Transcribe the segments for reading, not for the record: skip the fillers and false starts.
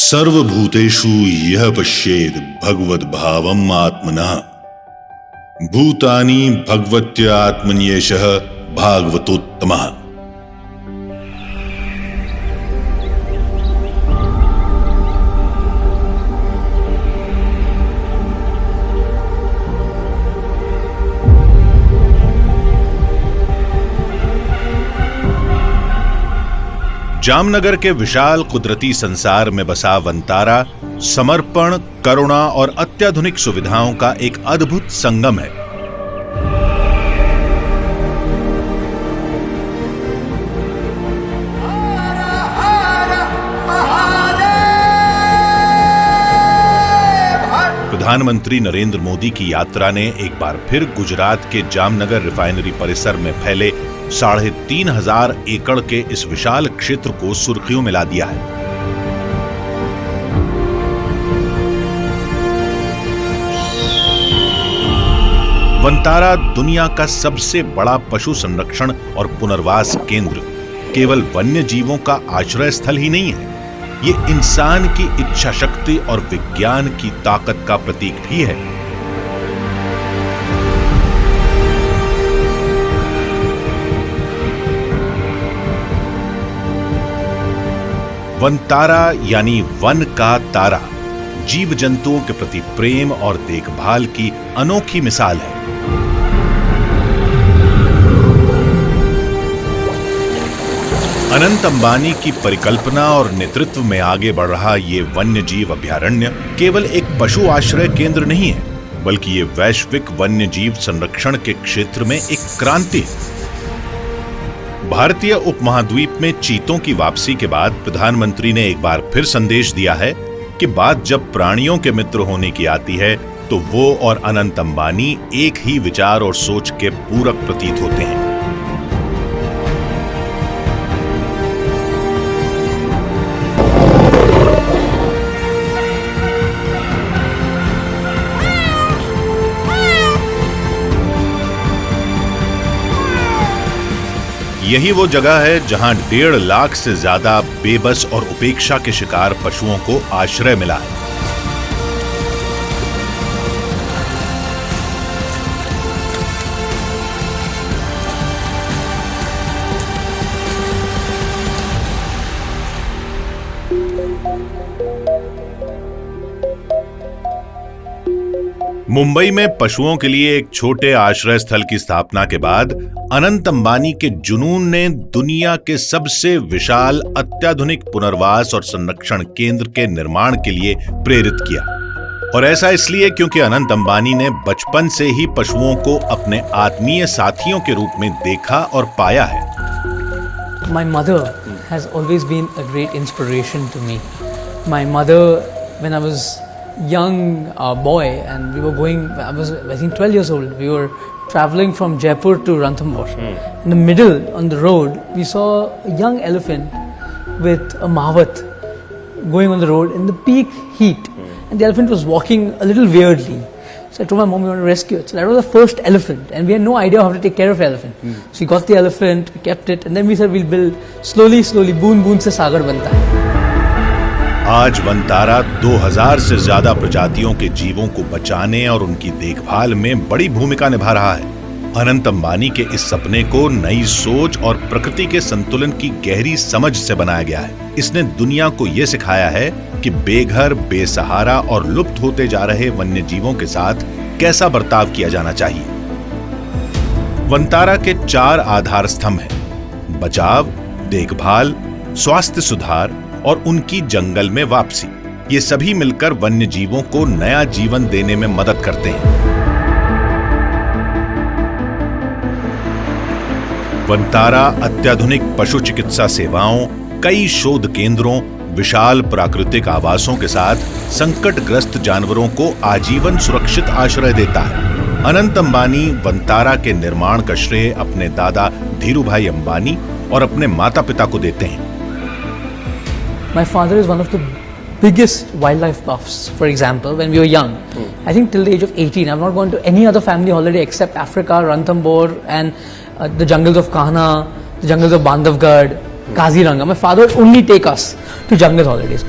सर्वभूतेषु यः पश्येद भगवद्भावम् आत्मनः भूतानि भगवत्यात्मन्येषः भागवतोत्तमः। जामनगर के विशाल कुदरती संसार में बसा वनतारा समर्पण, करुणा और अत्याधुनिक सुविधाओं का एक अद्भुत संगम है। प्रधानमंत्री नरेंद्र मोदी की यात्रा ने एक बार फिर गुजरात के जामनगर रिफाइनरी परिसर में फैले 3,500 एकड़ के इस विशाल क्षेत्र को सुर्खियों में ला दिया है। वनतारा दुनिया का सबसे बड़ा पशु संरक्षण और पुनर्वास केंद्र केवल वन्य जीवों का आश्रय स्थल ही नहीं है, ये इंसान की इच्छा शक्ति और विज्ञान की ताकत का प्रतीक भी है। वनतारा यानी वन का तारा जीव जंतुओं के प्रति प्रेम और देखभाल की अनोखी मिसाल है। अनंत अंबानी की परिकल्पना और नेतृत्व में आगे बढ़ रहा ये वन्य जीव अभयारण्य केवल एक पशु आश्रय केंद्र नहीं है, बल्कि ये वैश्विक वन्य जीव संरक्षण के क्षेत्र में एक क्रांति है। भारतीय उपमहाद्वीप में चीतों की वापसी के बाद प्रधानमंत्री ने एक बार फिर संदेश दिया है कि बात जब प्राणियों के मित्र होने की आती है तो वो और अनंत अंबानी एक ही विचार और सोच के पूरक प्रतीत होते हैं। यही वो जगह है जहां 1.5 लाख से ज्यादा बेबस और उपेक्षा के शिकार पशुओं को आश्रय मिला है। मुंबई में पशुओं के लिए एक छोटे आश्रय स्थल की स्थापना के बाद अनंत अंबानी के जुनून ने दुनिया के सबसे विशाल अत्याधुनिक पुनर्वास और संरक्षण केंद्र के निर्माण के लिए प्रेरित किया। और ऐसा इसलिए क्योंकि अनंत अंबानी ने बचपन से ही पशुओं को अपने आत्मीय साथियों के रूप में देखा और पाया है। My mother has always been a great inspiration to me. My mother, when I was young boy and we were going, I was I think 12 years old, we were traveling from Jaipur to Ranthambore. In the middle on the road we saw a young elephant with a mavat going on the road in the peak heat, and the elephant was walking a little weirdly. So I told my mom we want to rescue it. So that was the first elephant and we had no idea how to take care of the elephant. So we got the elephant, we kept it, and then we said we'll build slowly बूंद बूंद से सागर बनता है। आज वनतारा 2000 से ज्यादा प्रजातियों के जीवों को बचाने और उनकी देखभाल में बड़ी भूमिका निभा रहा है। अनंत अंबानी के इस सपने को नई सोच और प्रकृति के संतुलन की गहरी समझ से बनाया गया है। इसने दुनिया को यह सिखाया है कि बेघर, बेसहारा और लुप्त होते जा रहे वन्य जीवों के साथ कैसा बर्ताव किया जाना चाहिए। वनतारा के 4 आधार स्तंभ हैं: बचाव, देखभाल, स्वास्थ्य सुधार और उनकी जंगल में वापसी। ये सभी मिलकर वन्य जीवों को नया जीवन देने में मदद करते हैं। वनतारा अत्याधुनिक पशु चिकित्सा सेवाओं, कई शोध केंद्रों, विशाल प्राकृतिक आवासों के साथ संकटग्रस्त जानवरों को आजीवन सुरक्षित आश्रय देता है। अनंत अंबानी वनतारा के निर्माण का श्रेय अपने दादा धीरूभाई अंबानी और अपने माता पिता को देते हैं। My father is one of the biggest wildlife buffs. For example, when we were young, I think till the age of 18, I've not gone to any other family holiday except Africa, Ranthambore, and the jungles of Kahana, the jungles of Bandhavgarh, Kaziranga. My father would only take us to jungle holidays.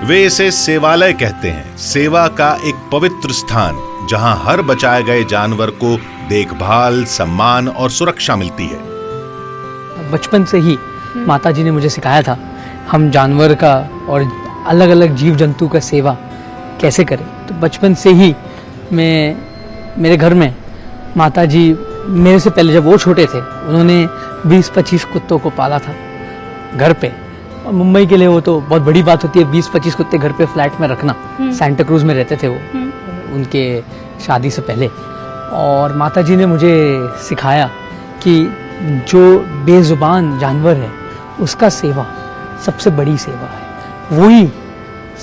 वे इसे सेवालय कहते हैं, सेवा का एक पवित्र स्थान जहां हर बचाए गए जानवर को देखभाल, सम्मान और सुरक्षा मिलती है। बचपन से ही माताजी ने मुझे सिखाया था हम जानवर का और अलग अलग जीव जंतु का सेवा कैसे करें। तो बचपन से ही मेरे घर में माताजी मेरे से पहले जब वो छोटे थे उन्होंने 20-25 कुत्तों को पाला था घर पे। और मुंबई के लिए वो तो बहुत बड़ी बात होती है 20-25 कुत्ते घर पे फ्लैट में रखना। सेंटा क्रूज में रहते थे वो उनके शादी से पहले। और माताजी ने मुझे सिखाया कि जो बेजुबान जानवर है उसका सेवा सबसे बड़ी सेवा है, वही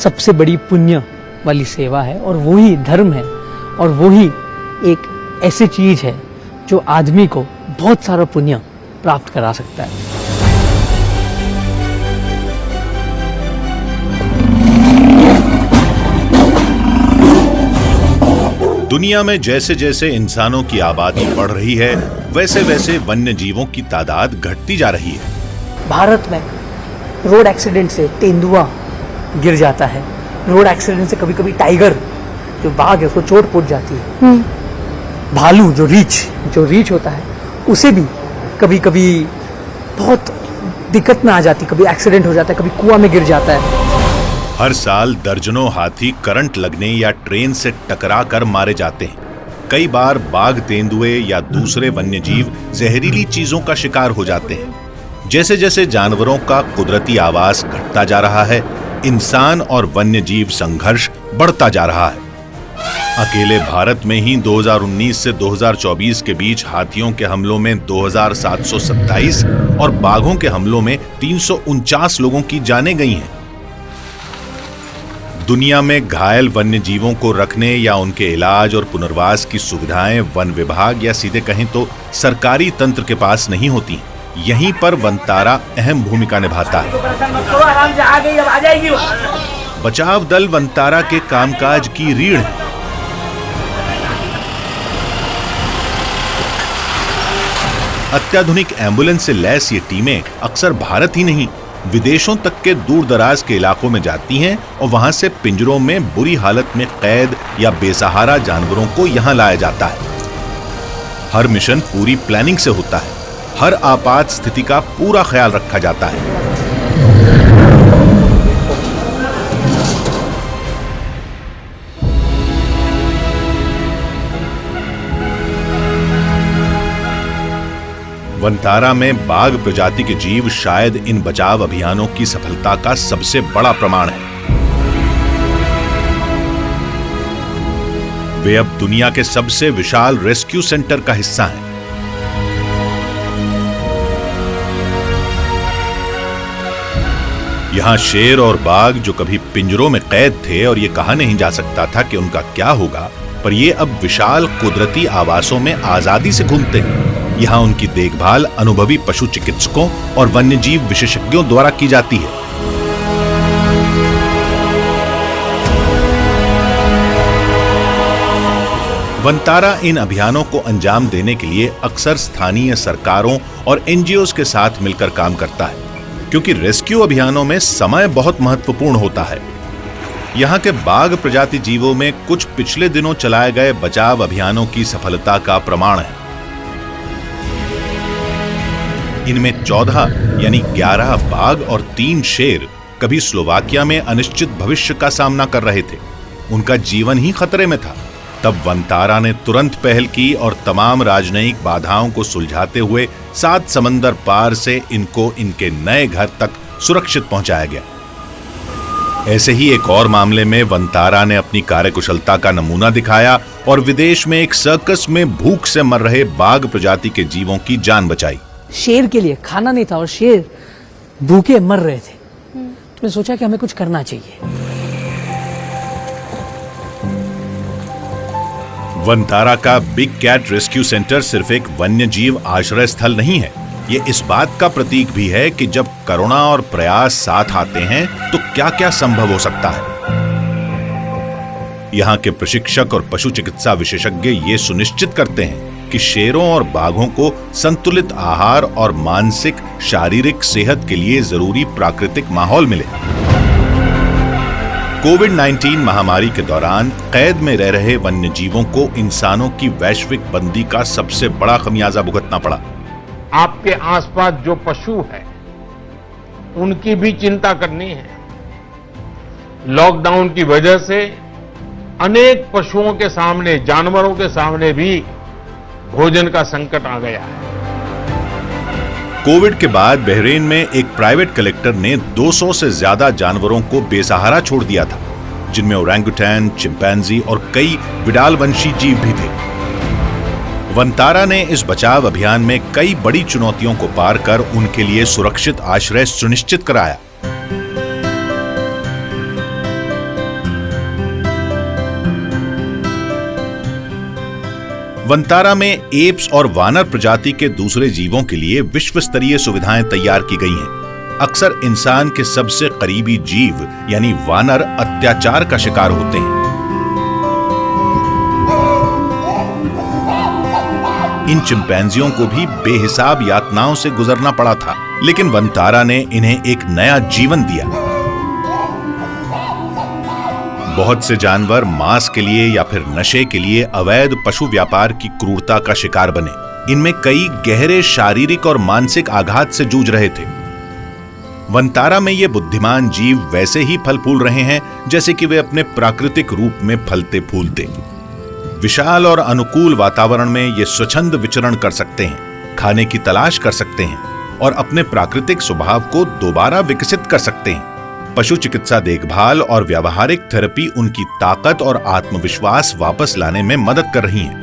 सबसे बड़ी पुण्य वाली सेवा है और वही धर्म है और वही एक ऐसी चीज है जो आदमी को बहुत सारा पुण्य प्राप्त करा सकता है। दुनिया में जैसे जैसे इंसानों की आबादी बढ़ रही है वैसे वैसे वन्य जीवों की तादाद घटती जा रही है। भारत में रोड एक्सीडेंट से तेंदुआ गिर जाता है, रोड एक्सीडेंट से कभी कभी टाइगर जो बाघ है उसको चोट पहुंच जाती है, भालू जो रीछ होता है उसे भी कभी कभी बहुत दिक्कत में आ जाती, कभी एक्सीडेंट हो जाता है, कभी कुआं में गिर जाता है। हर साल दर्जनों हाथी करंट लगने या ट्रेन से टकरा कर मारे जाते हैं। कई बार बाघ, तेंदुए या दूसरे वन्यजीव जहरीली चीजों का शिकार हो जाते हैं। जैसे जैसे जानवरों का कुदरती आवास घटता जा रहा है, इंसान और वन्यजीव संघर्ष बढ़ता जा रहा है। अकेले भारत में ही 2019 से 2024 के बीच हाथियों के हमलों में 2727 और बाघों के हमलों में 349 लोगों की जानें गई हैं। दुनिया में घायल वन्य जीवों को रखने या उनके इलाज और पुनर्वास की सुविधाएं वन विभाग या सीधे कहें तो सरकारी तंत्र के पास नहीं होती। यहीं पर वनतारा अहम भूमिका निभाता है। बचाव दल वनतारा के कामकाज की रीढ़ है। अत्याधुनिक एम्बुलेंस से लैस ये टीमें अक्सर भारत ही नहीं विदेशों तक के दूर दराज के इलाकों में जाती हैं और वहां से पिंजरों में बुरी हालत में कैद या बेसहारा जानवरों को यहां लाया जाता है। हर मिशन पूरी प्लानिंग से होता है, हर आपात स्थिति का पूरा ख्याल रखा जाता है। वनतारा में बाघ प्रजाति के जीव शायद इन बचाव अभियानों की सफलता का सबसे बड़ा प्रमाण है। वे अब दुनिया के सबसे विशाल रेस्क्यू सेंटर का हिस्सा हैं। यहां शेर और बाघ जो कभी पिंजरों में कैद थे और ये कहा नहीं जा सकता था कि उनका क्या होगा, पर ये अब विशाल कुदरती आवासों में आजादी से घूमते हैं। यहाँ उनकी देखभाल अनुभवी पशु चिकित्सकों और वन्यजीव विशेषज्ञों द्वारा की जाती है। वनतारा इन अभियानों को अंजाम देने के लिए अक्सर स्थानीय सरकारों और एनजीओ के साथ मिलकर काम करता है, क्योंकि रेस्क्यू अभियानों में समय बहुत महत्वपूर्ण होता है। यहाँ के बाघ प्रजाति जीवों में कुछ पिछले दिनों चलाए गए बचाव अभियानों की सफलता का प्रमाण है। इनमें 14 यानी 11 बाघ और 3 शेर कभी स्लोवाकिया में अनिश्चित भविष्य का सामना कर रहे थे। उनका जीवन ही खतरे में था। तब वनतारा ने तुरंत पहल की और तमाम राजनयिक बाधाओं को सुलझाते हुए 7 समंदर पार से इनको इनके नए घर तक सुरक्षित पहुंचाया गया। ऐसे ही एक और मामले में वनतारा ने अपनी कार्यकुशलता का नमूना दिखाया और विदेश में एक सर्कस में भूख से मर रहे बाघ प्रजाति के जीवों की जान बचाई। शेर के लिए खाना नहीं था और शेर भूखे मर रहे थे, तो मैं सोचा कि हमें कुछ करना चाहिए। वनतारा का बिग कैट रेस्क्यू सेंटर सिर्फ एक वन्यजीव आश्रय स्थल नहीं है, ये इस बात का प्रतीक भी है कि जब करुणा और प्रयास साथ आते हैं तो क्या क्या संभव हो सकता है। यहाँ के प्रशिक्षक और पशु चिकित्सा विशेषज्ञ ये सुनिश्चित करते हैं कि शेरों और बाघों को संतुलित आहार और मानसिक शारीरिक सेहत के लिए जरूरी प्राकृतिक माहौल मिले। कोविड-19 महामारी के दौरान कैद में रह रहे वन्य जीवों को इंसानों की वैश्विक बंदी का सबसे बड़ा खमियाजा भुगतना पड़ा। आपके आसपास जो पशु है उनकी भी चिंता करनी है। लॉकडाउन की वजह से अनेक पशुओं के सामने, जानवरों के सामने भी भोजन का संकट आ गया है। कोविड के बाद बहरीन में एक प्राइवेट कलेक्टर ने 200 से ज्यादा जानवरों को बेसहारा छोड़ दिया था, जिनमें ओरंगुटैन, चिंपैंजी और कई विडाल वंशी जीव भी थे। वंतारा ने इस बचाव अभियान में कई बड़ी चुनौतियों को पार कर उनके लिए सुरक्षित आश्रय सुनिश्चित कराया। वंतारा में एप्स और वानर प्रजाति के दूसरे जीवों के लिए विश्व स्तरीय सुविधाएं तैयार की गई हैं। अक्सर इंसान के सबसे करीबी जीव यानी वानर अत्याचार का शिकार होते हैं। इन चिंपैंजियों को भी बेहिसाब यातनाओं से गुजरना पड़ा था, लेकिन वंतारा ने इन्हें एक नया जीवन दिया। बहुत से जानवर मांस के लिए या फिर नशे के लिए अवैध पशु व्यापार की क्रूरता का शिकार बने। इनमें कई गहरे शारीरिक और मानसिक आघात से जूझ रहे थे। वंतारा में ये बुद्धिमान जीव वैसे ही फल फूल रहे हैं जैसे कि वे अपने प्राकृतिक रूप में फलते फूलते। विशाल और अनुकूल वातावरण में ये स्वच्छंद विचरण कर सकते हैं, खाने की तलाश कर सकते हैं और अपने प्राकृतिक स्वभाव को दोबारा विकसित कर सकते हैं। पशु चिकित्सा देखभाल और व्यावहारिक थेरेपी उनकी ताकत और आत्मविश्वास वापस लाने में मदद कर रही हैं।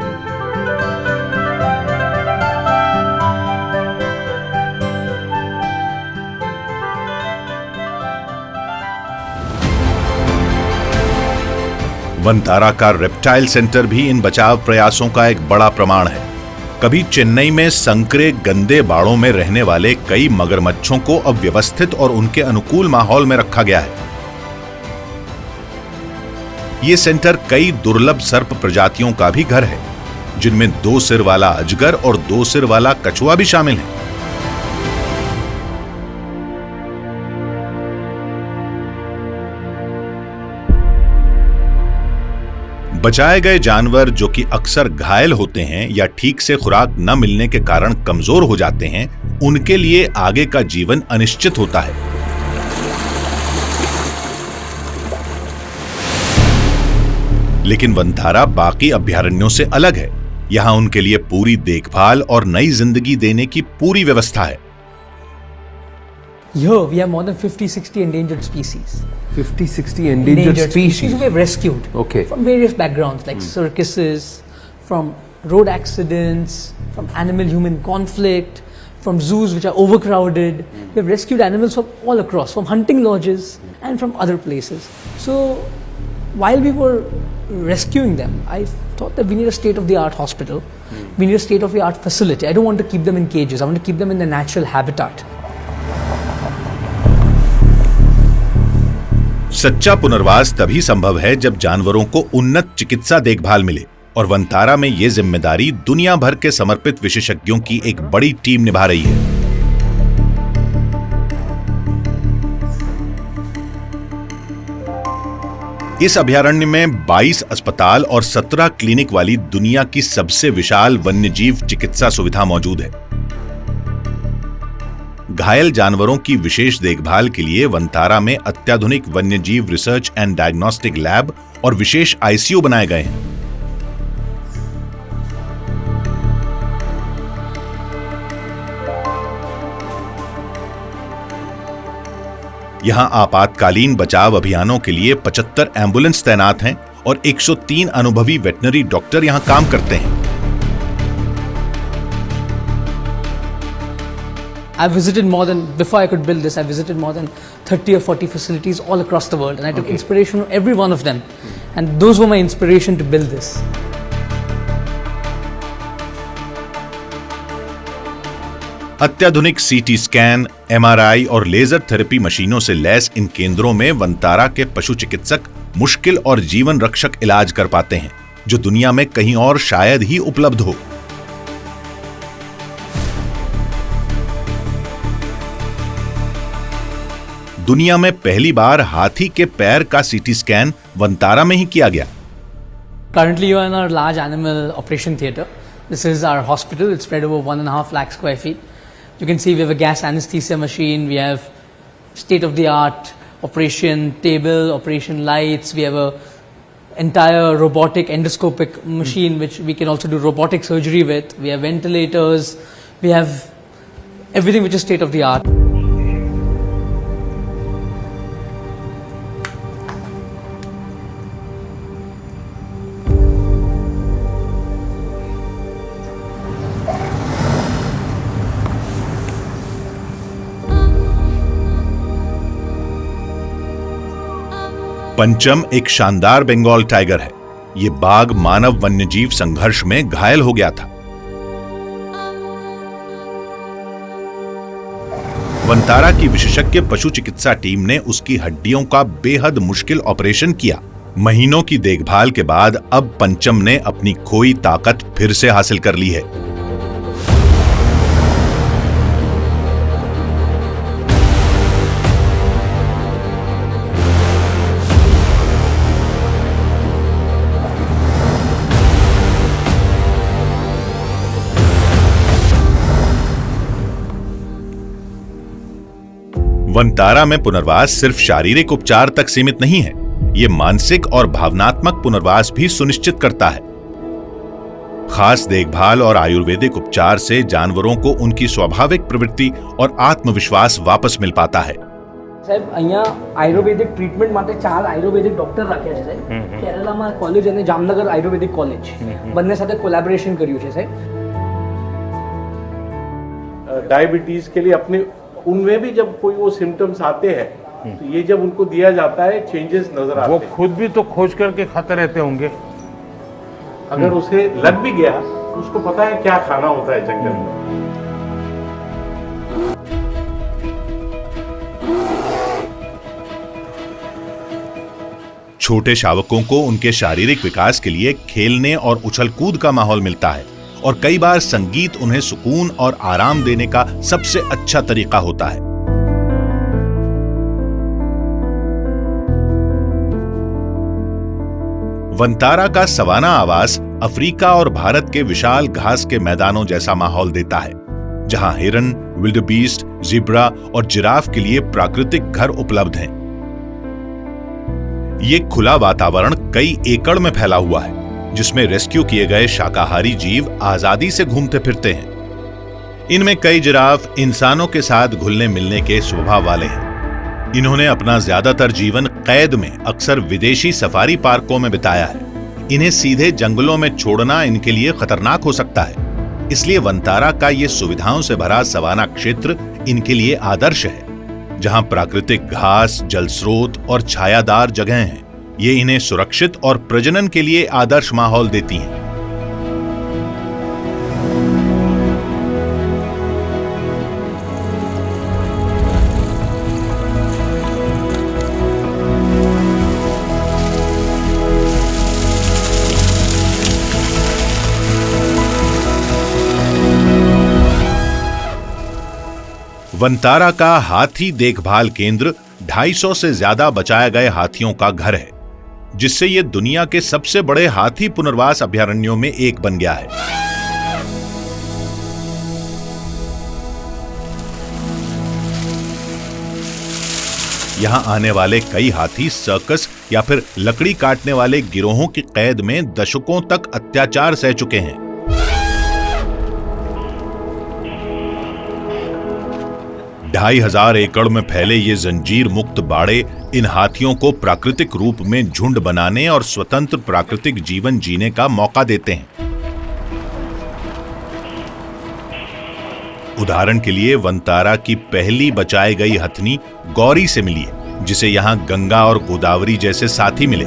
वंतारा का रेप्टाइल सेंटर भी इन बचाव प्रयासों का एक बड़ा प्रमाण है। कभी चेन्नई में संकरे गंदे बाड़ों में रहने वाले कई मगरमच्छों को अब व्यवस्थित और उनके अनुकूल माहौल में रखा गया है। ये सेंटर कई दुर्लभ सर्प प्रजातियों का भी घर है, जिनमें 2 सिर वाला अजगर और 2 सिर वाला कछुआ भी शामिल है। बचाए गए जानवर जो कि अक्सर घायल होते हैं या ठीक से खुराक न मिलने के कारण कमजोर हो जाते हैं, उनके लिए आगे का जीवन अनिश्चित होता है। लेकिन वंतारा बाकी अभयारण्यों से अलग है। यहां उनके लिए पूरी देखभाल और नई जिंदगी देने की पूरी व्यवस्था है। Here we have more than 50-60 endangered species. 50-60 endangered species we have rescued Okay. from various backgrounds like circuses, from road accidents, from animal-human conflict, from zoos which are overcrowded. We have rescued animals from all across, from hunting lodges and from other places. So while we were rescuing them, I thought that we need a state-of-the-art hospital. We need a state-of-the-art facility. I don't want to keep them in cages. I want to keep them in their natural habitat. सच्चा पुनर्वास तभी संभव है जब जानवरों को उन्नत चिकित्सा देखभाल मिले, और वंतारा में ये जिम्मेदारी दुनिया भर के समर्पित विशेषज्ञों की एक बड़ी टीम निभा रही है। इस अभयारण्य में 22 अस्पताल और 17 क्लिनिक वाली दुनिया की सबसे विशाल वन्यजीव चिकित्सा सुविधा मौजूद है। घायल जानवरों की विशेष देखभाल के लिए वंतारा में अत्याधुनिक वन्यजीव रिसर्च एंड डायग्नोस्टिक लैब और विशेष आईसीयू बनाए गए हैं। यहां आपातकालीन बचाव अभियानों के लिए 75 एम्बुलेंस तैनात हैं और 103 अनुभवी वेटनरी डॉक्टर यहां काम करते हैं। I visited more than, before I could build this, I visited more than 30 or 40 facilities all across the world, and I took inspiration from every one of them, and those were my inspiration to build this. अत्याधुनिक CT scan, MRI और laser therapy मशीनों से lace इन केंद्रों में वंतारा के पशु चिकित्सक मुश्किल और जीवन रक्षक इलाज कर पाते हैं, जो दुनिया में कहीं और शायद ही उपलब्ध हो। दुनिया में पहली बार हाथी के पैर का सीटी स्कैन वंतारा में ही किया गया। Currently, you are in our large animal operation theatre. This is our hospital. It's spread over 1.5 lakh square feet. You can see we have a gas anesthesia machine. We have state-of-the-art operation table, operation lights. We have a entire robotic endoscopic machine which we can also do robotic surgery with. We have ventilators. We have everything which is state-of-the-art. पंचम एक शानदार Bengal tiger है। ये बाघ मानव वन्यजीव संघर्ष में घायल हो गया था। वंतारा की विशेषज्ञ पशु चिकित्सा टीम ने उसकी हड्डियों का बेहद मुश्किल ऑपरेशन किया। महीनों की देखभाल के बाद अब पंचम ने अपनी खोई ताकत फिर से हासिल कर ली है। वंतारा में पुनर्वास सिर्फ शारीरिक उपचार तक सीमित नहीं है, ये मानसिक और भावनात्मक पुनर्वास भी सुनिश्चित करता है। खास देखभाल और आयुर्वेदिक उपचार से जानवरों को उनकी स्वाभाविक प्रवृत्ति और आत्मविश्वास वापस मिल पाता है। साहब અહીંયા આયુર્વેદિક ટ્રીટમેન્ટ માટે 4 આયુર્વેદિક ડોક્ટર રાખ્યા છે સાહેબ। કેરલામાં કોલેજ અને જામનગર આયુર્વેદિક કોલેજ બંને સાથે કોલેબોરેશન કર્યું છે સાહેબ। डायबिटीज के लिए अपने उनमें भी जब कोई वो सिम्टम्स आते हैं तो ये जब उनको दिया जाता है चेंजेस नजर आते हैं। वो खुद भी तो खोज करके खाते रहते होंगे। अगर उसे लग भी गया तो उसको पता है क्या खाना होता है जंगल में। छोटे शावकों को उनके शारीरिक विकास के लिए खेलने और उछल कूद का माहौल मिलता है और कई बार संगीत उन्हें सुकून और आराम देने का सबसे अच्छा तरीका होता है। वंतारा का सवाना आवास अफ्रीका और भारत के विशाल घास के मैदानों जैसा माहौल देता है, जहां हिरन, विल्डबीस्ट, ज़ेब्रा और जिराफ के लिए प्राकृतिक घर उपलब्ध हैं। ये खुला वातावरण कई एकड़ में फैला हुआ है, जिसमें रेस्क्यू किए गए शाकाहारी जीव आजादी से घूमते फिरते हैं। इनमें कई जिराफ इंसानों के साथ घुलने मिलने के स्वभाव वाले हैं। इन्होंने अपना ज्यादातर जीवन कैद में अक्सर विदेशी सफारी पार्कों में बिताया है। इन्हें सीधे जंगलों में छोड़ना इनके लिए खतरनाक हो सकता है, इसलिए वंतारा का ये सुविधाओं से भरा सवाना क्षेत्र इनके लिए आदर्श है, जहां प्राकृतिक घास, जल स्रोत और छायादार जगह हैं। ये इन्हें सुरक्षित और प्रजनन के लिए आदर्श माहौल देती हैं। वंतारा का हाथी देखभाल केंद्र 250 से ज्यादा बचाए गए हाथियों का घर है, जिससे ये दुनिया के सबसे बड़े हाथी पुनर्वास अभयारण्यों में एक बन गया है। यहां आने वाले कई हाथी सर्कस या फिर लकड़ी काटने वाले गिरोहों की कैद में दशकों तक अत्याचार सह चुके हैं। ढाई हजार एकड़ में फैले ये जंजीर मुक्त बाड़े इन हाथियों को प्राकृतिक रूप में झुंड बनाने और स्वतंत्र प्राकृतिक जीवन जीने का मौका देते हैं। उदाहरण के लिए वंतारा की पहली बचाई गई हथनी गौरी से मिली है, जिसे यहां गंगा और गोदावरी जैसे साथी मिले।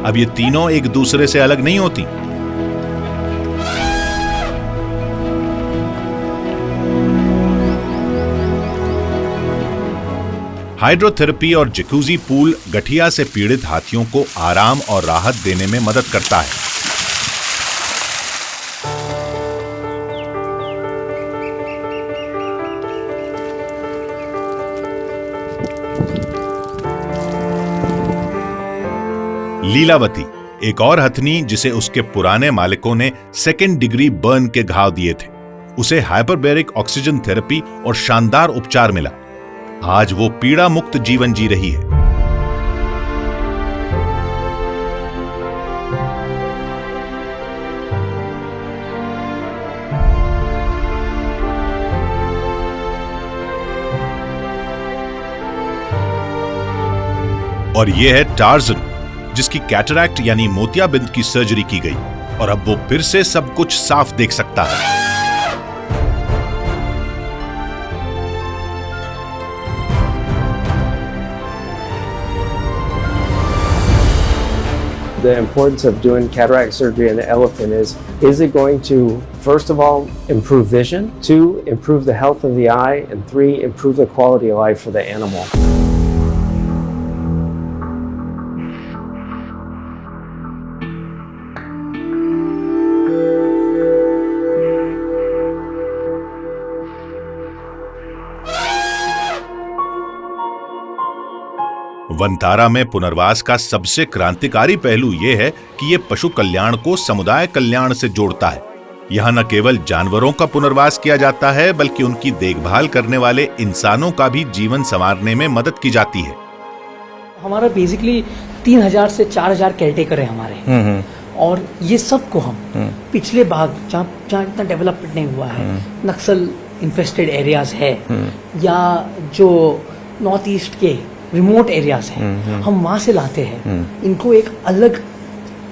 अब ये तीनों एक दूसरे से अलग नहीं होती। हाइड्रोथेरेपी और जकूजी पूल गठिया से पीड़ित हाथियों को आराम और राहत देने में मदद करता है। लीलावती, एक और हथनी जिसे उसके पुराने मालिकों ने 2nd डिग्री बर्न के घाव दिए थे, उसे हाइपरबैरिक ऑक्सीजन थेरेपी और शानदार उपचार मिला। आज वो पीड़ा मुक्त जीवन जी रही है। और यह है टार्जन, जिसकी कैटरैक्ट यानी मोतियाबिंद की सर्जरी की गई और अब वो फिर से सब कुछ साफ देख सकता है। The importance of doing cataract surgery in the elephant is it going to, first of all, improve vision, 2, improve the health of the eye, and 3, improve the quality of life for the animal. Vantara में पुनर्वास का सबसे क्रांतिकारी पहलू यह है कि यह पशु कल्याण को समुदाय कल्याण से जोड़ता है। यहाँ न केवल जानवरों का पुनर्वास किया जाता है, बल्कि उनकी देखभाल करने वाले इंसानों का भी जीवन संवारने में मदद की जाती है। हमारा बेसिकली 3000 से 4000 केयरटेकर है हमारे, और ये सबको हम पिछले भाग जहाँ इतना डेवलपमेंट नहीं हुआ है, नक्सल इन्फेस्टेड एरियाज है या जो नॉर्थ ईस्ट के रिमोट एरियाज हैं, हम वहाँ से लाते हैं। इनको एक अलग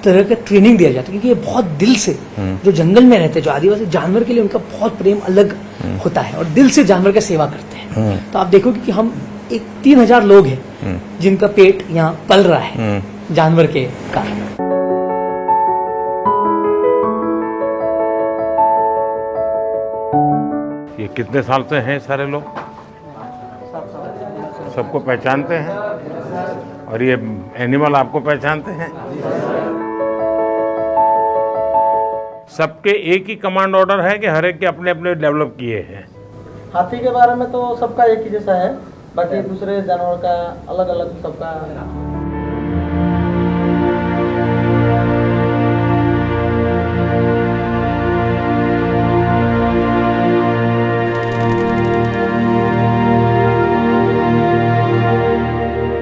तरह का ट्रेनिंग दिया जाता है, क्योंकि ये बहुत दिल से जो जंगल में रहते हैं, जो आदिवासी जानवर के लिए उनका बहुत प्रेम अलग होता है और दिल से जानवर का सेवा करते हैं। तो आप देखोगे कि हम एक 3000 लोग हैं जिनका पेट यहाँ पल रहा है जानवर के कारण। ये कितने साल से हैं सारे लोग? सबको पहचानते हैं और ये एनिमल आपको पहचानते हैं? सबके एक ही कमांड ऑर्डर है कि हर एक के अपने अपने डेवलप किए हैं? हाथी के बारे में तो सबका एक ही जैसा है, बाकी दूसरे जानवर का अलग अलग सबका।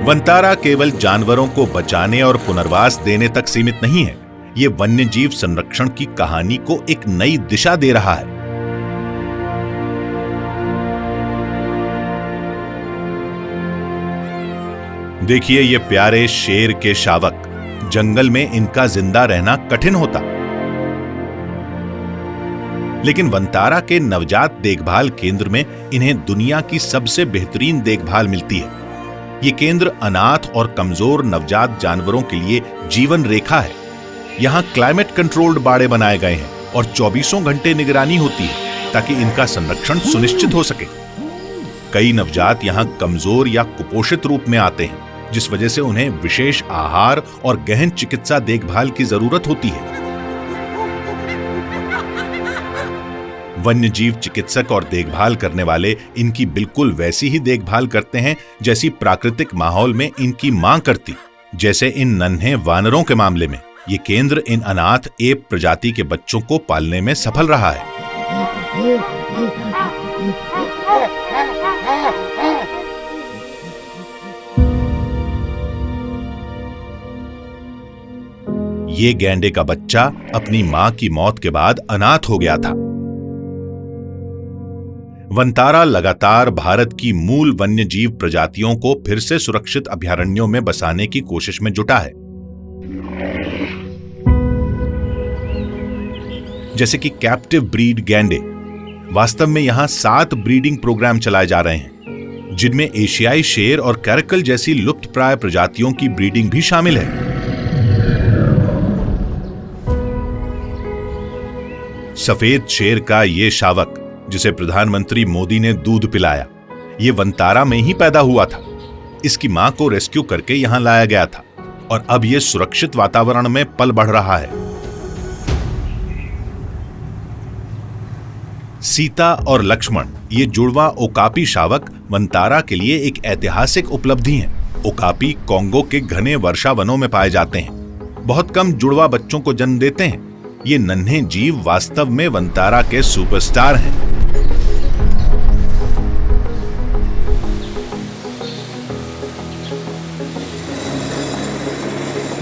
वनतारा केवल जानवरों को बचाने और पुनर्वास देने तक सीमित नहीं है, ये वन्य जीव संरक्षण की कहानी को एक नई दिशा दे रहा है। देखिए ये प्यारे शेर के शावक, जंगल में इनका जिंदा रहना कठिन होता, लेकिन वनतारा के नवजात देखभाल केंद्र में इन्हें दुनिया की सबसे बेहतरीन देखभाल मिलती है। ये केंद्र अनाथ और कमजोर नवजात जानवरों के लिए जीवन रेखा है। यहाँ क्लाइमेट कंट्रोल्ड बाड़े बनाए गए हैं और 24 घंटे निगरानी होती है ताकि इनका संरक्षण सुनिश्चित हो सके। कई नवजात यहाँ कमजोर या कुपोषित रूप में आते हैं, जिस वजह से उन्हें विशेष आहार और गहन चिकित्सा देखभाल की जरूरत होती है। वन्य जीव चिकित्सक और देखभाल करने वाले इनकी बिल्कुल वैसी ही देखभाल करते हैं जैसी प्राकृतिक माहौल में इनकी मां करती। जैसे इन नन्हे वानरों के मामले में ये केंद्र इन अनाथ एप प्रजाति के बच्चों को पालने में सफल रहा है। ये गैंडे का बच्चा अपनी मां की मौत के बाद अनाथ हो गया था। वनतारा लगातार भारत की मूल वन्य जीव प्रजातियों को फिर से सुरक्षित अभयारण्यों में बसाने की कोशिश में जुटा है। जैसे कि कैप्टिव ब्रीड गैंडे, वास्तव में यहां 7 ब्रीडिंग प्रोग्राम चलाए जा रहे हैं, जिनमें एशियाई शेर और कैरकल जैसी लुप्तप्राय प्रजातियों की ब्रीडिंग भी शामिल है। सफेद शेर का ये शावक, जिसे प्रधानमंत्री मोदी ने दूध पिलाया, ये वनतारा में ही पैदा हुआ था। इसकी मां को रेस्क्यू करके यहां लाया गया था और अब ये सुरक्षित वातावरण में पल बढ़ रहा है। सीता और लक्ष्मण, ये जुड़वा ओकापी शावक वनतारा के लिए एक ऐतिहासिक उपलब्धि है। ओकापी कोंगो के घने वर्षा वनों में पाए जाते हैं बहुत कम जुड़वा बच्चों को जन्म देते हैं। ये नन्हे जीव वास्तव में वंतारा के सुपरस्टार हैं।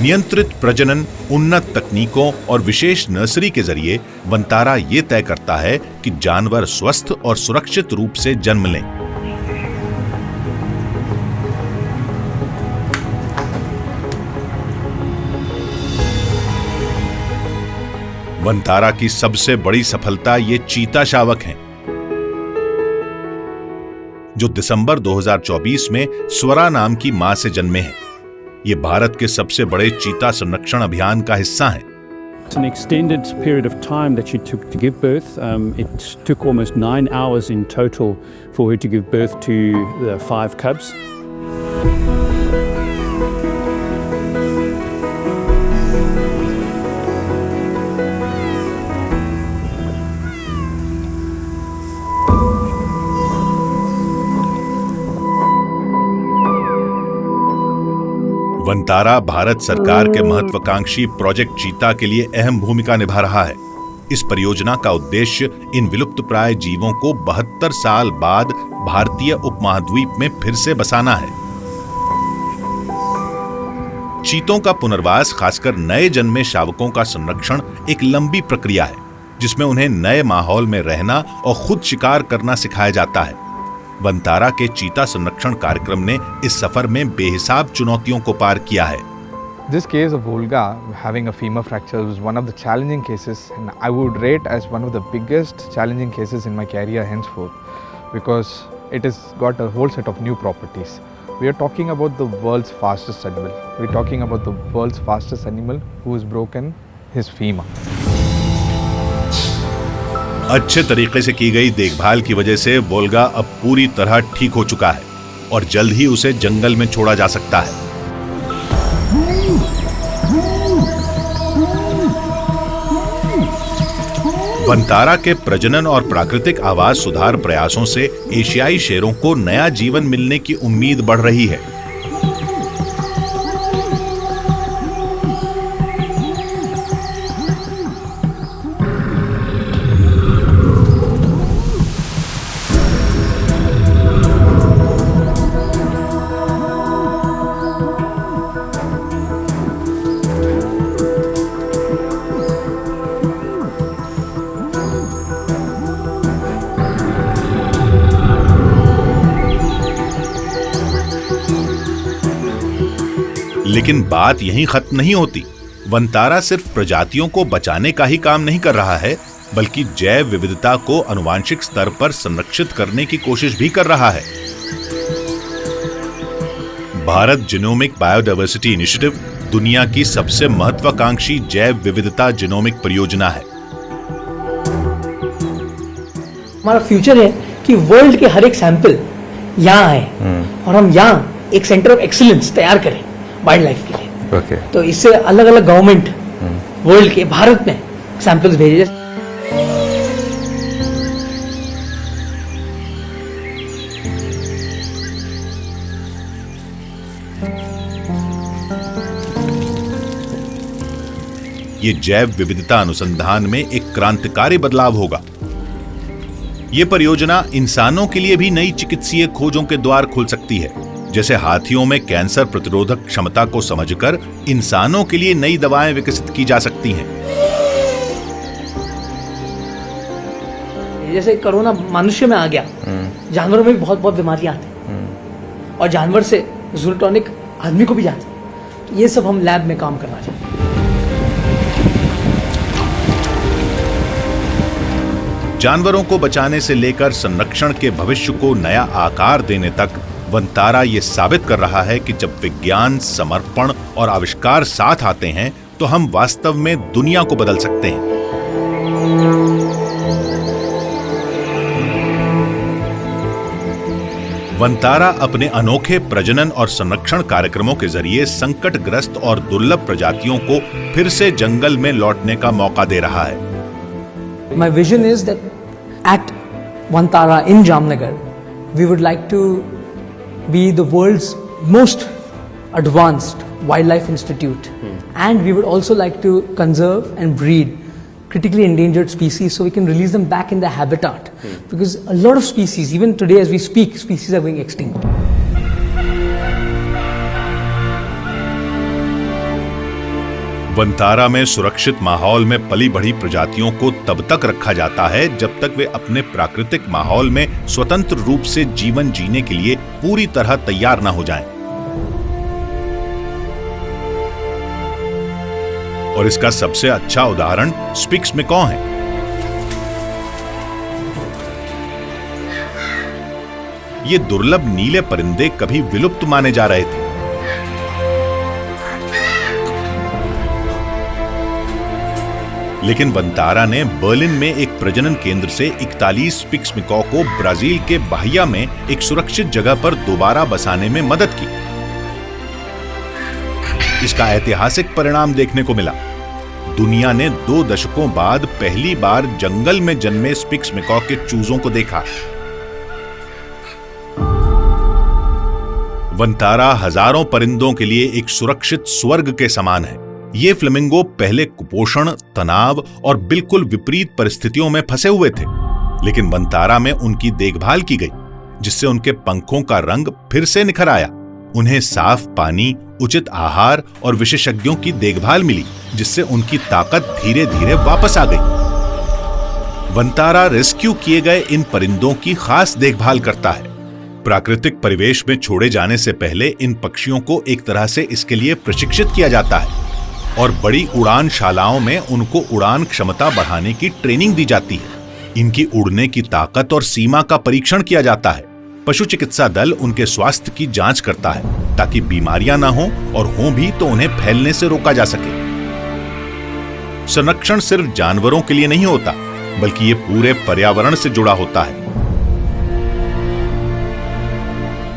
नियंत्रित प्रजनन, उन्नत तकनीकों और विशेष नर्सरी के जरिए वंतारा ये तय करता है कि जानवर स्वस्थ और सुरक्षित रूप से जन्म लें। वंतारा की सबसे बड़ी सफलता ये चीता शावक हैं, जो दिसंबर 2024 में स्वरा नाम की मां से जन्मे हैं। ये भारत के सबसे बड़े चीता संरक्षण अभियान का हिस्सा हैं। It's an extended period of time that she took to give birth. It took almost 9 hours in total for her to give birth to the 5 cubs. Vantara Bharat सरकार के महत्वाकांक्षी प्रोजेक्ट चीता के लिए अहम भूमिका निभा रहा है। इस परियोजना का उद्देश्य इन विलुप्तप्राय जीवों को 72 साल बाद भारतीय उपमहाद्वीप में फिर से बसाना है। चीतों का पुनर्वास, खासकर नए जन्मे शावकों का संरक्षण, एक लंबी प्रक्रिया है जिसमें उन्हें नए माहौल में रहना और खुद शिकार करना सिखाया जाता है। वंतारा के चीता संरक्षण कार्यक्रम ने इस सफर में बेहिसाब चुनौतियों को पार किया है। This case of Volga having a femur fracture was one of the challenging cases, and I would rate as one of the biggest challenging cases in my career henceforth, because it has got a whole set of new properties. We are talking about the world's fastest animal. We are talking about the world's fastest animal who has broken his femur. अच्छे तरीके से की गई देखभाल की वजह से वोल्गा अब पूरी तरह ठीक हो चुका है और जल्द ही उसे जंगल में छोड़ा जा सकता है। वंतारा के प्रजनन और प्राकृतिक आवास सुधार प्रयासों से एशियाई शेरों को नया जीवन मिलने की उम्मीद बढ़ रही है। लेकिन बात यहीं खत्म नहीं होती। वंतारा सिर्फ प्रजातियों को बचाने का ही काम नहीं कर रहा है, बल्कि जैव विविधता को आनुवांशिक स्तर पर संरक्षित करने की कोशिश भी कर रहा है। भारत जीनोमिक बायोडायवर्सिटी इनिशिएटिव दुनिया की सबसे महत्वाकांक्षी जैव विविधता जीनोमिक परियोजना है। हमारा फ्यूचर है कि वर्ल्ड के हर एक सैंपल यहाँ आए और हम यहाँ एक सेंटर ऑफ एक्सीलेंस तैयार करें वाइल्ड लाइफ के लिए। तो इससे अलग अलग गवर्नमेंट वर्ल्ड के भारत में सैंपल्स भेजे। ये जैव विविधता अनुसंधान में एक क्रांतिकारी बदलाव होगा। ये परियोजना इंसानों के लिए भी नई चिकित्सीय खोजों के द्वार खोल सकती है। जैसे हाथियों में कैंसर प्रतिरोधक क्षमता को समझकर इंसानों के लिए नई दवाएं विकसित की जा सकती हैं। जैसे कोरोना मनुष्य में आ गया, जानवरों में भी बहुत बहुत बीमारियां आती और जानवर से जूनोटॉनिक आदमी को भी जाती। तो ये सब हम लैब में काम करना चाहते हैं। जानवरों को बचाने से लेकर संरक्षण के भविष्य को नया आकार देने तक वंतारा ये साबित कर रहा है कि जब विज्ञान, समर्पण और आविष्कार साथ आते हैं तो हम वास्तव में दुनिया को बदल सकते हैं। वंतारा अपने अनोखे प्रजनन और संरक्षण कार्यक्रमों के जरिए संकटग्रस्त और दुर्लभ प्रजातियों को फिर से जंगल में लौटने का मौका दे रहा है। My vision is that at Vantara in Jamnagar, we would like to be the world's most advanced wildlife institute, and we would also like to conserve and breed critically endangered species so we can release them back in their habitat, because a lot of species, even today as we speak, species are going extinct. Vantara में सुरक्षित माहौल में पली बढ़ी प्रजातियों को तब तक रखा जाता है जब तक वे अपने प्राकृतिक माहौल में स्वतंत्र रूप से जीवन जीने के लिए पूरी तरह तैयार न हो जाएं। और इसका सबसे अच्छा उदाहरण स्पिक्स मैकॉ है। ये दुर्लभ नीले परिंदे कभी विलुप्त माने जा रहे थे, लेकिन वनतारा ने बर्लिन में एक प्रजनन केंद्र से 41 स्पिक्स मैकॉ को ब्राजील के बाहिया में एक सुरक्षित जगह पर दोबारा बसाने में मदद की। इसका ऐतिहासिक परिणाम देखने को मिला। दुनिया ने 2 दशकों बाद पहली बार जंगल में जन्मे स्पिक्स मैकॉ के चूजों को देखा। वनतारा हजारों परिंदों के लिए एक सुरक्षित स्वर्ग के समान है। ये फ्लेमिंगो पहले कुपोषण, तनाव और बिल्कुल विपरीत परिस्थितियों में फंसे हुए थे, लेकिन वनतारा में उनकी देखभाल की गई, जिससे उनके पंखों का रंग फिर से निखर आया। उन्हें साफ पानी, उचित आहार और विशेषज्ञों की देखभाल मिली, जिससे उनकी ताकत धीरे धीरे वापस आ गई। वनतारा रेस्क्यू किए गए इन परिंदों की खास देखभाल करता है। प्राकृतिक परिवेश में छोड़े जाने से पहले इन पक्षियों को एक तरह से इसके लिए प्रशिक्षित किया जाता है और बड़ी उड़ान शालाओं में उनको उड़ान क्षमता बढ़ाने की ट्रेनिंग दी जाती है। इनकी उड़ने की ताकत और सीमा का परीक्षण किया जाता है। पशु चिकित्सा दल उनके स्वास्थ्य की जांच करता है ताकि बीमारियां ना हों, और हों भी तो उन्हें फैलने से रोका जा सके। संरक्षण सिर्फ जानवरों के लिए नहीं होता, बल्कि ये पूरे पर्यावरण से जुड़ा होता है।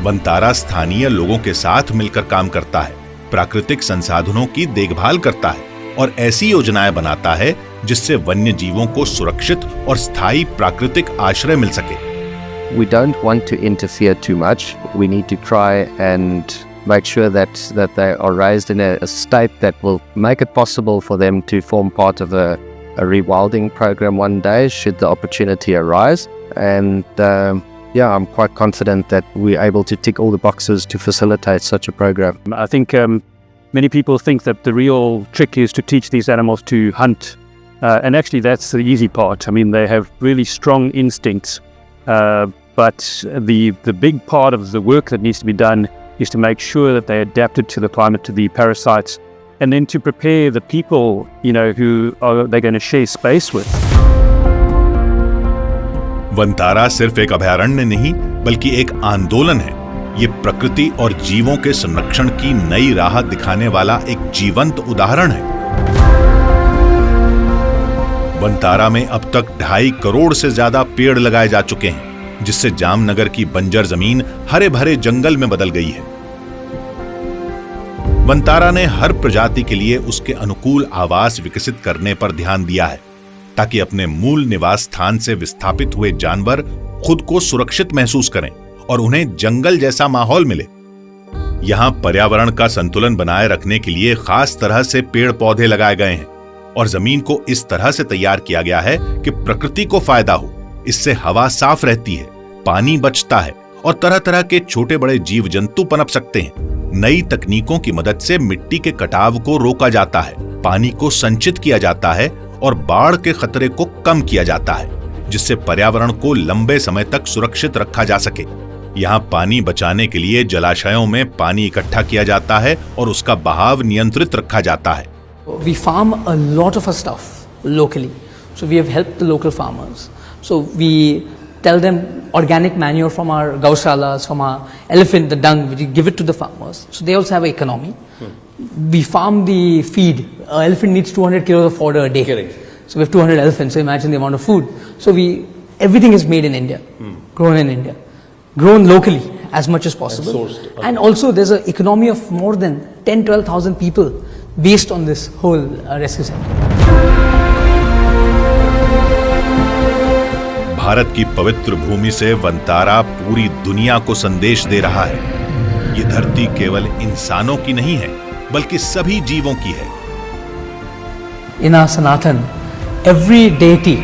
वनतारा स्थानीय लोगों के साथ मिलकर काम करता है, प्राकृतिक संसाधनों की देखभाल करता है और ऐसी योजनाएं बनाता है जिससे वन्य जीवों को सुरक्षित और स्थायी प्राकृतिक आश्रय मिल सके। We don't want to interfere too much. We need to try and make sure that they are raised in a state that will make it possible for them to form part of a rewilding program one day should the opportunity arise. And I'm quite confident that we're able to tick all the boxes to facilitate such a program. I think many people think that the real trick is to teach these animals to hunt. And actually that's the easy part. I mean, they have really strong instincts. But the big part of the work that needs to be done is to make sure that they're adapted to the climate, to the parasites, and then to prepare the people, who they're going to share space with. Vantara सिर्फ एक अभयारण्य नहीं, बल्कि एक आंदोलन है। ये प्रकृति और जीवों के संरक्षण की नई राह दिखाने वाला एक जीवंत उदाहरण है। वनतारा में अब तक 2.5 करोड़ से ज्यादा पेड़ लगाए जा चुके हैं, जिससे जामनगर की बंजर जमीन हरे भरे जंगल में बदल गई है। वनतारा ने हर प्रजाति के लिए उसके अनुकूल आवास विकसित करने पर ध्यान दिया है, ताकि अपने मूल निवास स्थान से विस्थापित हुए जानवर खुद को सुरक्षित महसूस करें और उन्हें जंगल जैसा माहौल मिले। यहां पर्यावरण का संतुलन बनाए रखने के लिए खास तरह से पेड़ पौधे लगाए गए हैं और जमीन को इस तरह से तैयार किया गया है कि प्रकृति को फायदा हो। इससे हवा साफ रहती है, पानी बचता है और तरह तरह के छोटे बड़े जीव जंतु पनप सकते हैं। नई तकनीकों की मदद से मिट्टी के कटाव को रोका जाता है, पानी को संचित किया जाता है और बाढ़ के खतरे को कम किया जाता है, जिससे पर्यावरण को लंबे समय तक सुरक्षित रखा जा सके। यहाँ पानी बचाने के लिए जलाशयों में पानी इकट्ठा किया जाता है और उसका बहाव नियंत्रित रखा जाता है। We farm a lot of our stuff locally, so we have helped the local farmers. So we tell them organic manure from our gaushalas, from our elephant, the dung, we give it to the farmers. So they also have an economy. We farm the feed. An elephant needs 200 kilos of fodder a day. Correct. So we have 200 elephants, so imagine the amount of food. So everything is made in India, grown in India, grown locally as much as possible. And sourced. And also there's an economy of more than 10-12,000 people based on this whole rescue center. Bharat की पवित्र भूमि से वनतारा पूरी दुनिया को संदेश दे रहा है। ये धरती केवल इंसानों की नहीं है, बल्कि सभी जीवों की है। In our Sanatan, every deity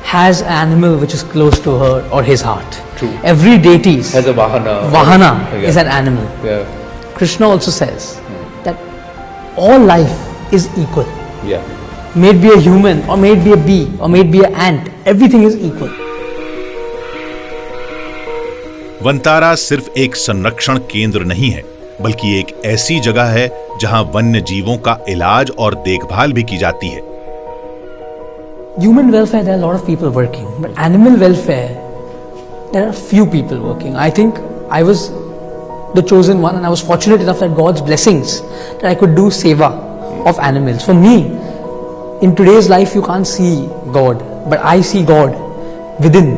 has an animal which is close to her or his heart. True. Every deity Has a Vahana. Vahana Yeah. is an animal. Yeah. Krishna also says that all life is equal. Yeah. May it be a human, or may it be a bee, or may it be an ant, everything is equal. Vantara सिर्फ एक संरक्षण केंद्र नहीं है, बल्कि एक ऐसी जगह है जहां वन्य जीवों का इलाज और देखभाल भी की जाती है। Human welfare, there are a lot of people working, but animal welfare, there are few people working. I think I was the chosen one, and I was fortunate enough that God's blessings that I could do seva of animals. For me, in today's life, you can't see God, but I see God within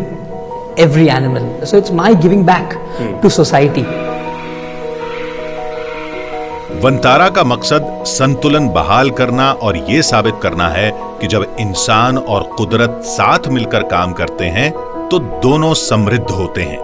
every animal. So it's my giving back to society. Vantara का मकसद संतुलन बहाल करना और ये साबित करना है कि जब इंसान और कुदरत साथ मिलकर काम करते हैं तो दोनों समृद्ध होते हैं।